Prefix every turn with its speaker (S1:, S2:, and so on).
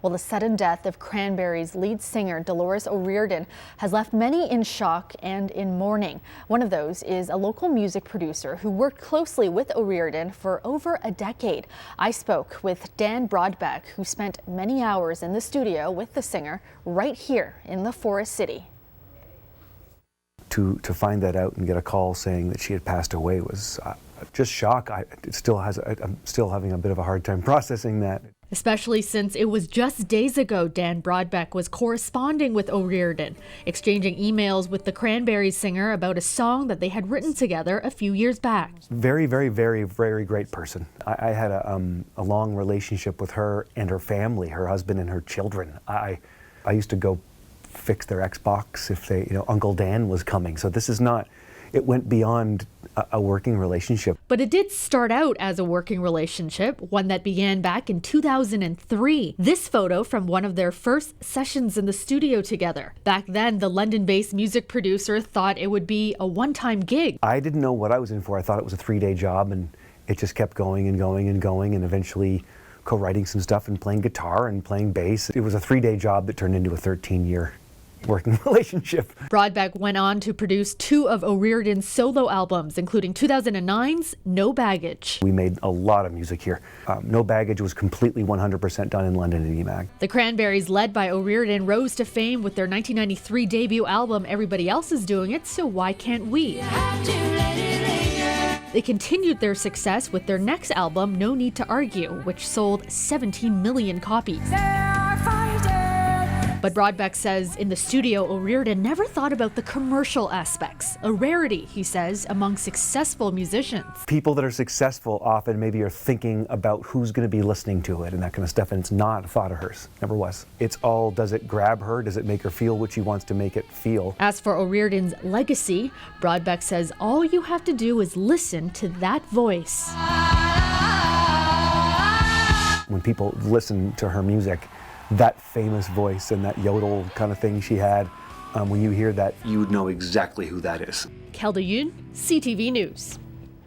S1: Well, the sudden death of Cranberries lead singer Dolores O'Riordan has left many in shock and in mourning. One of those is a local music producer who worked closely with O'Riordan for over a decade. I spoke with Dan Brodbeck, who spent many hours in the studio with the singer right here in the Forest City.
S2: To find that out and get a call saying that she had passed away was just shock. I'm still having a bit of a hard time processing that.
S3: Especially since it was just days ago Dan Brodbeck was corresponding with O'Riordan, exchanging emails with the Cranberries singer about a song that they had written together a few years back.
S2: Very, very, very, very great person. I had a long relationship with her and her family, her husband and her children. I used to go fix their Xbox if they, Uncle Dan was coming. So this is not, it went beyond a working relationship.
S3: But it did start out as a working relationship, one that began back in 2003. This photo from one of their first sessions in the studio together. Back then, the London-based music producer thought it would be a one-time gig.
S2: I didn't know what I was in for. I thought it was a 3-day job, and it just kept going and going and going, and eventually co-writing some stuff and playing guitar and playing bass. It was a 3-day job that turned into a 13-year working relationship.
S3: Brodbeck went on to produce 2 of O'Riordan's solo albums, including 2009's No Baggage.
S2: We made a lot of music here. No Baggage was completely 100% done in London at EMAG.
S3: The Cranberries, led by O'Riordan, rose to fame with their 1993 debut album Everybody Else Is Doing It, So Why Can't We? They continued their success with their next album, No Need to Argue, which sold 17 million copies. But Brodbeck says in the studio, O'Riordan never thought about the commercial aspects. A rarity, he says, among successful musicians.
S2: People that are successful often maybe are thinking about who's going to be listening to it and that kind of stuff, and it's not a thought of hers. Never was. It's all, does it grab her? Does it make her feel what she wants to make it feel?
S3: As for O'Riordan's legacy, Brodbeck says all you have to do is listen to that voice.
S2: When people listen to her music, that famous voice and that yodel kind of thing she had, when you hear that, you would know exactly who that is.
S3: Kelda Yoon, CTV News.